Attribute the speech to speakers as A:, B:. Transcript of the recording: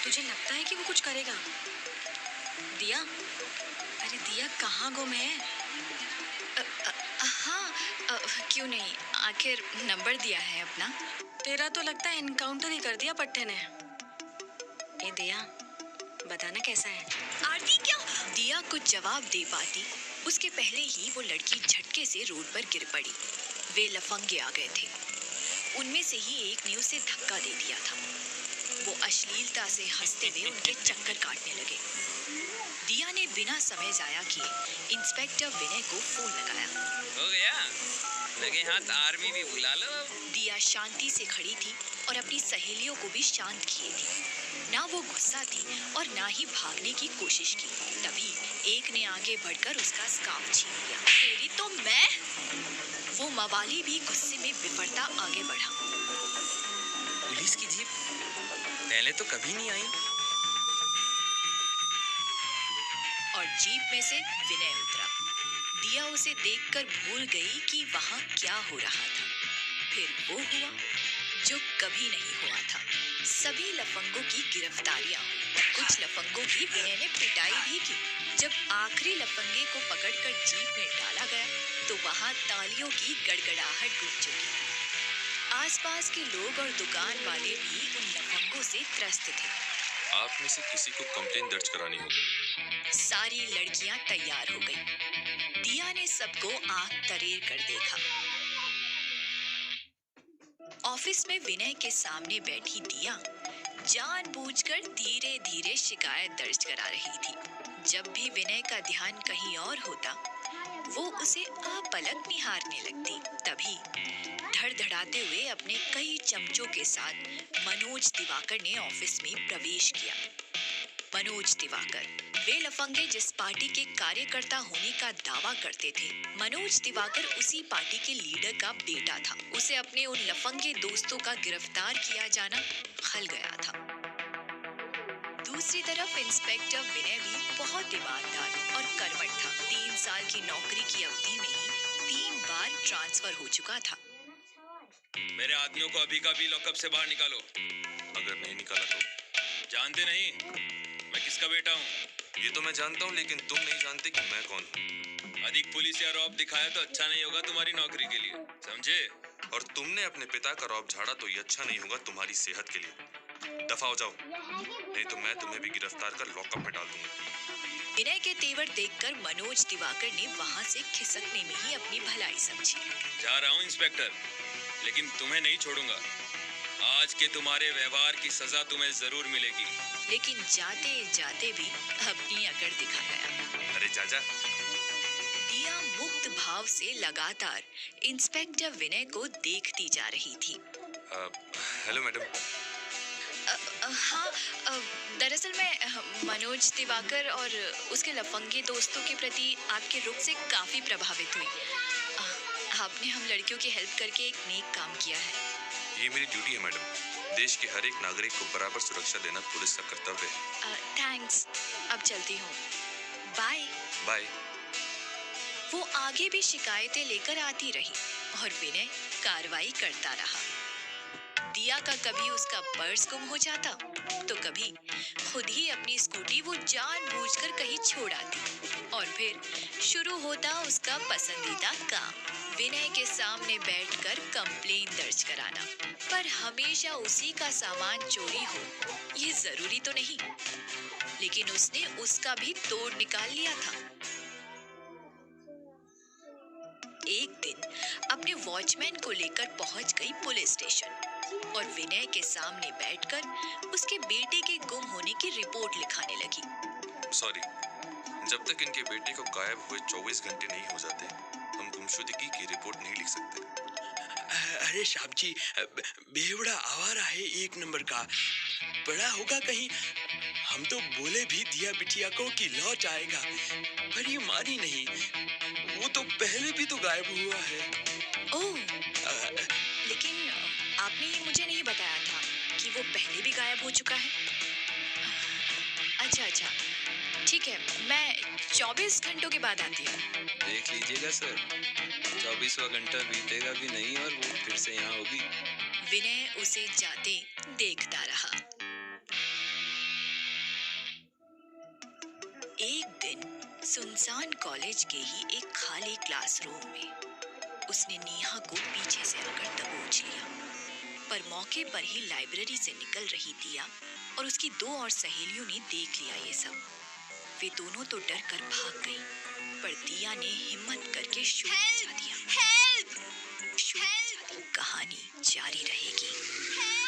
A: तुझे लगता है कि वो कुछ करेगा? दिया, अरे दिया कहाँ गुम है?
B: हाँ, क्यों नहीं, आखिर नंबर दिया है अपना।
A: तेरा तो लगता है इनकाउंटर ही कर दिया पट्टे ने। ए दिया, बताना कैसा है?
B: आरती क्या? दिया कुछ जवाब दे पाती उसके पहले ही वो लड़की झटके से रोड पर गिर पड़ी। वे लफंगे आ गए थे। उनमें से ही एक ने उसे धक्का दे दिया था। वो अश्लीलता से हंसते हुए उनके चक्कर काटने लगे। दिया ने बिना समय जाया किए इंस्पेक्टर विनय को फोन लगाया।
C: हो गया, लगे हाथ आर्मी भी बुला लो।
B: दिया शांति से खड़ी थी और अपनी सहेलियों को भी शांत किए थी। ना वो गुस्सा थी और ना ही भागने की कोशिश की। तभी एक ने आगे बढ़कर उसका स्कार्फ छीन लिया। तेरी तो मैं! वो मवाली भी गुस्से में विफरता आगे बढ़ा।
C: पुलिस की जीप पहले तो कभी नहीं आई।
B: और जीप में से विनय उतरा। दिया उसे देखकर भूल गई कि वहाँ क्या हो रहा था। फिर वो हुआ जो कभी नहीं हुआ था। सभी लफंगों की गिरफ्तारियां हुई। कुछ लफंगों की विनय ने पिटाई भी की। जब आखिरी लफंगे को पकड़कर जीप में डाला गया तो वहाँ तालियों की गड़गड़ाहट गूंज चुकी। आसपास के लोग और दुकान वाले भी उन लफंगों से त्रस्त थे।
D: आप में से किसी को कंप्लेंट दर्ज करानी होगी।
B: सारी लड़कियां तैयार हो गईं। दिया ने सबको आंख तरेर कर देखा। ऑफिस में विनय के सामने बैठी दिया जानबूझकर धीरे धीरे शिकायत दर्ज करा रही थी। जब भी विनय का ध्यान कहीं और होता वो उसे अपलक निहारने लगती। तभी धड़धड़ाते हुए अपने कई चमचों के साथ मनोज दिवाकर ने ऑफिस में प्रवेश किया। मनोज दिवाकर, वे लफंगे जिस पार्टी के कार्यकर्ता होने का दावा करते थे, मनोज दिवाकर उसी पार्टी के लीडर का बेटा था। उसे अपने उन लफंगे दोस्तों का गिरफ्तार किया जाना खल गया था। दूसरी तरफ इंस्पेक्टर विनय भी बहुत ईमानदार और कर्मठ था। 3 साल की नौकरी की अवधि में ही 3 बार ट्रांसफर हो चुका था।
C: मेरे आदमियों को अभी का भी लॉकअप से बाहर निकालो।
D: अगर नहीं निकाला तो?
C: जानते नहीं मैं किसका बेटा हूँ?
D: ये तो मैं जानता हूँ, लेकिन तुम नहीं जानते कि मैं कौन हूँ।
C: अधिक पुलिस या रौब दिखाया तो अच्छा नहीं होगा तुम्हारी नौकरी के लिए, समझे?
D: और तुमने अपने पिता का रौब झाड़ा तो ये अच्छा नहीं होगा तुम्हारी सेहत के लिए। दफा हो जाओ, नहीं तो मैं तुम्हें भी गिरफ्तार कर लॉकअप में डाल दूंगा।
B: विनय के तेवर देखकर मनोज दिवाकर ने वहाँ से खिसकने में ही अपनी भलाई समझी।
C: जा रहा हूँ इंस्पेक्टर, लेकिन तुम्हें नहीं छोड़ूंगा। आज के तुम्हारे व्यवहार की सजा तुम्हें जरूर मिलेगी।
B: लेकिन जाते जाते भी अपनी अकड़ दिखा गया।
D: अरे चाचा।
B: दिया मुक्त भाव से लगातार इंस्पेक्टर विनय को देखती जा रही थी।
D: Hello madam.
B: हाँ, दरअसल मैं मनोज दिवाकर और उसके लफंगे दोस्तों के प्रति आपके रुख से काफी प्रभावित हुई। आपने हम लड़कियों की हेल्प करके एक नेक काम किया है।
D: ये मेरी ड्यूटी है मैडम। देश के हर एक नागरिक को बराबर सुरक्षा देना पुलिस का कर्तव्य है।
B: थैंक्स, अब चलती हूँ। बाय।
D: बाय।
B: वो आगे भी शिकायतें लेकर आती रही और विनय कार्रवाई करता रहा। दिया का कभी उसका पर्स गुम हो जाता तो कभी खुद ही अपनी स्कूटी वो जानबूझकर कहीं छोड़ आती और फिर शुरू होता उसका पसंदीदा काम, विनय के सामने बैठकर कंप्लेंट दर्ज कराना। पर हमेशा उसी का सामान चोरी हो ये जरूरी तो नहीं, लेकिन उसने उसका भी तोड़ निकाल लिया था। एक दिन अपने वॉचमैन को लेकर पहुंच गई पुलिस स्टेशन और विनय के सामने बैठकर उसके बेटे के गुम होने की रिपोर्ट लिखाने लगी।
D: सॉरी, जब तक इनके बेटे को गायब हुए 24 घंटे नहीं हो जाते हम गुमशुदगी की रिपोर्ट नहीं लिख सकते।
E: अरे साहब जी, बेवड़ा आवारा है एक नंबर का, बड़ा होगा कहीं। हम तो बोले भी दिया बिटिया को कि लौट आएगा, पर ये मानी नहीं। वो तो पहले भी तो गायब हुआ है।
B: ओह, लेकिन आपने ये मुझे नहीं बताया था कि वो पहले भी गायब हो चुका है। अच्छा, ठीक है, मैं 24 घंटों के बाद आती हूँ।
C: देख लीजिएगा सर, 24वां घंटा बीतेगा भी नहीं और वो फिर से यहाँ होगी।
B: विनय उसे जाते देखता रहा। एक दिन सुनसान कॉलेज के ही एक खाली क्लासरूम में उसने नेहा को पीछे से आकर दबोच लिया, पर मौके पर ही लाइब्रेरी से निकल रही दिया और उसकी 2 और सहेलियों ने देख लिया ये सब। वे दोनों तो डर कर भाग गईं, पर दिया ने हिम्मत करके शोर मचा दिया। कहानी जारी रहेगी।